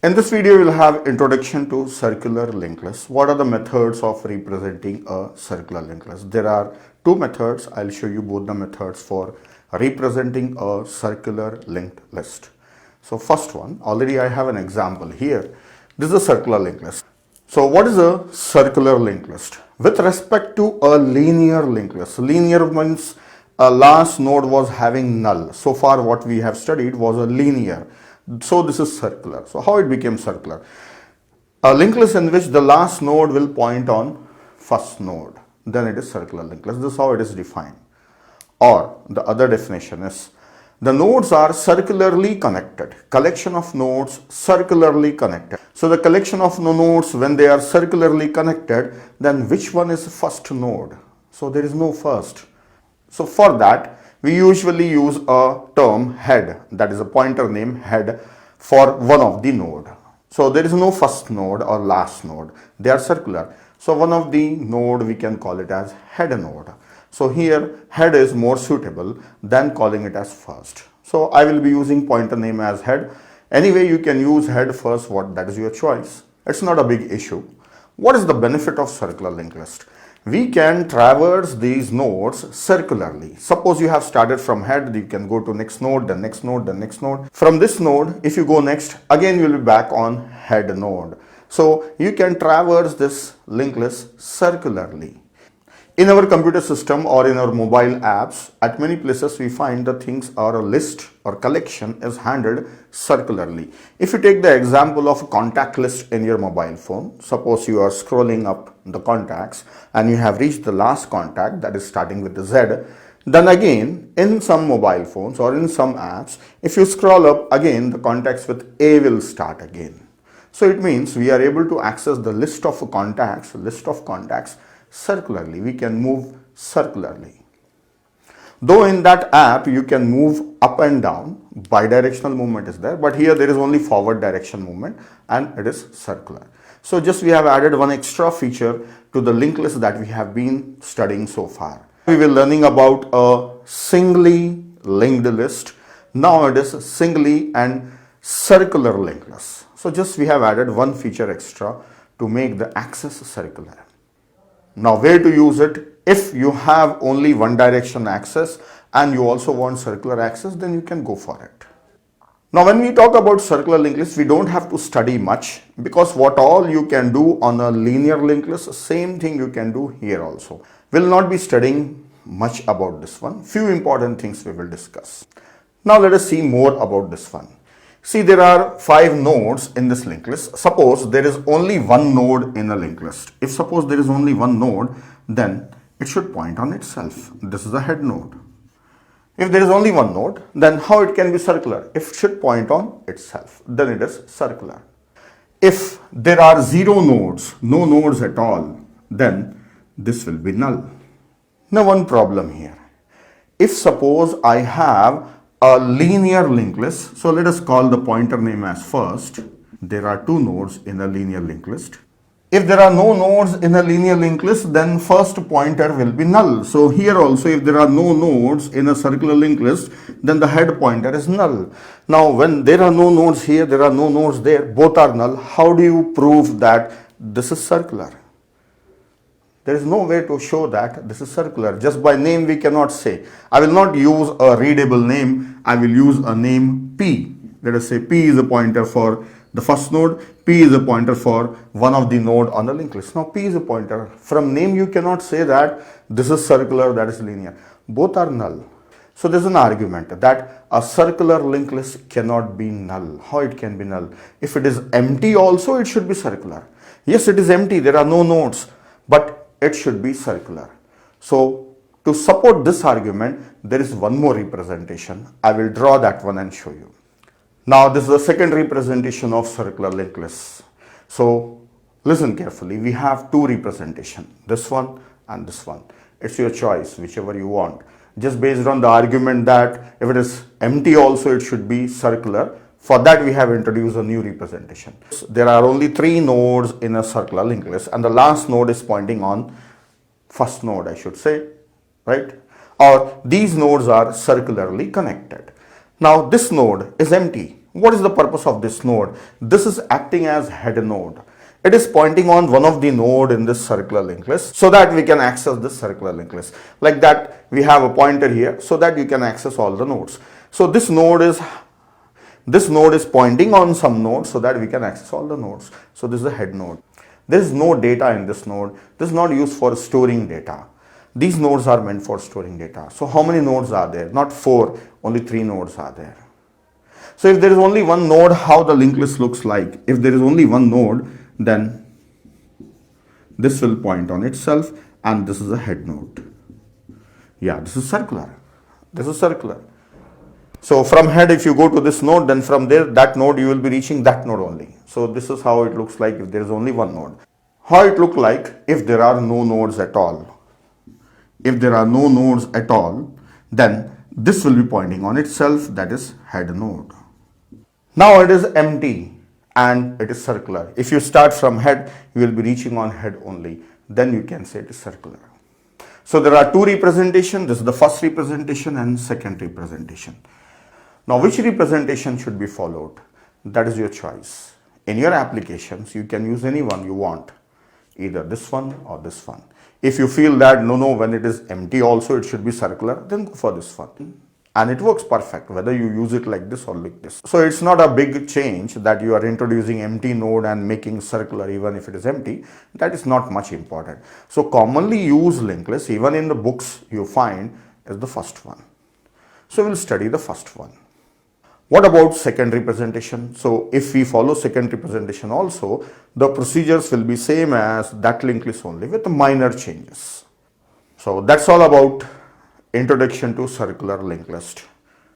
In this video, we'll have introduction to circular linked list. What are the methods of representing a circular linked list? There are two methods. I'll show you both the methods for representing a circular linked list. So first one, already I have an example here. This is a circular linked list. So what is a circular linked list? With respect to a linear linked list, linear means a last node was having null. So far what we have studied was a linear. So this is circular. So how it became circular? A linked list in which the last node will point on first node. Then it is circular linked list. This is how it is defined. Or the other definition is the nodes are circularly connected. Collection of nodes circularly connected. So the collection of nodes, when they are circularly connected, then which one is first node? So there is no first. So for that, we usually use a term head, that is a pointer name head for one of the node. So there is no first node or last node. They are circular. So one of the node we can call it as head node. So here head is more suitable than calling it as first. So I will be using pointer name as head. Anyway, you can use head first, that is your choice. It's not a big issue. What is the benefit of circular linked list? We can traverse these nodes circularly. Suppose you have started from head, you can go to next node, then next node, then next node. From this node, if you go next, again you will be back on head node. So you can traverse this linked list circularly. In our computer system or in our mobile apps, at many places we find the things or a list or collection is handled circularly. If you take the example of a contact list in your mobile phone, suppose you are scrolling up the contacts and you have reached the last contact that is starting with the Z, then again in some mobile phones or in some apps, if you scroll up again, the contacts with A will start again. So it means we are able to access the list of contacts circularly. We can move circularly. Though in that app you can move up and down, bidirectional movement is there, but here there is only forward direction movement and it is circular. So just we have added one extra feature to the linked list that we have been studying so far. We were learning about a singly linked list. Now it is singly and circular linked list. So just we have added one feature extra to make the access circular. Now where to use it? If you have only one direction access and you also want circular access, then you can go for it. Now when we talk about circular linked list, we don't have to study much, because what all you can do on a linear linked list, same thing you can do here also. We'll not be studying much about this one. Few important things we will discuss. Now let us see more about this one. See, there are 5 nodes in this linked list. Suppose there is only one node in a linked list. If suppose there is only one node, then it should point on itself. This is a head node. If there is only one node, then how it can be circular? If it should point on itself, then it is circular. If there are 0 nodes, no nodes at all, then this will be null. Now one problem here. If suppose I have a linear linked list, so let us call the pointer name as first. There are 2 nodes in a linear linked list. If there are no nodes in a linear linked list, then first pointer will be null. So here also, if there are no nodes in a circular linked list, then the head pointer is null. Now when there are no nodes here, there are no nodes there, both are null, how do you prove that this is circular? There is no way to show that this is circular. Just by name we cannot say. I will not use a readable name. I will use a name P. Let us say P is a pointer for the first node. P is a pointer for one of the node on the linked list. Now P is a pointer. From name you cannot say that this is circular, that is linear. Both are null. So there is an argument that a circular linked list cannot be null. How it can be null? If it is empty also, it should be circular. Yes, it is empty. There are no nodes. But it should be circular. So to support this argument, there is one more representation. I will draw that one and show you. Now this is the second representation of circular linked list. So listen carefully. We have 2 representation, this one and this one. It's your choice, whichever you want. Just based on the argument that if it is empty also, it should be circular. For that we have introduced a new representation. There are only 3 nodes in a circular linked list and the last node is pointing on first node, I should say, right? Or these nodes are circularly connected. Now this node is empty. What is the purpose of this node? This is acting as head node. It is pointing on one of the node in this circular linked list so that we can access this circular linked list. Like that, we have a pointer here so that you can access all the nodes. So this node is pointing on some node so that we can access all the nodes. So this is a head node. There is no data in this node. This is not used for storing data. These nodes are meant for storing data. So how many nodes are there? Not 4, only 3 nodes are there. So if there is only one node, how the linked list looks like? If there is only one node, then this will point on itself and this is a head node. Yeah, this is circular. This is circular. So from head, if you go to this node, then from there, that node, you will be reaching that node only. So this is how it looks like if there is only one node. How it look like if there are no nodes at all. If there are no nodes at all, then this will be pointing on itself, that is head node. Now it is empty and it is circular. If you start from head, you will be reaching on head only. Then you can say it is circular. So there are two representations. This is the first representation and second representation. Now which representation should be followed? That is your choice. In your applications, you can use any one you want. Either this one or this one. If you feel that no, when it is empty also it should be circular, then go for this one. And it works perfect whether you use it like this or like this. So it's not a big change that you are introducing empty node and making circular even if it is empty. That is not much important. So commonly used linked list, even in the books you find, is the first one. So we'll study the first one. What about second representation? So if we follow second representation also, the procedures will be same as that linked list only with minor changes. So that's all about introduction to circular linked list.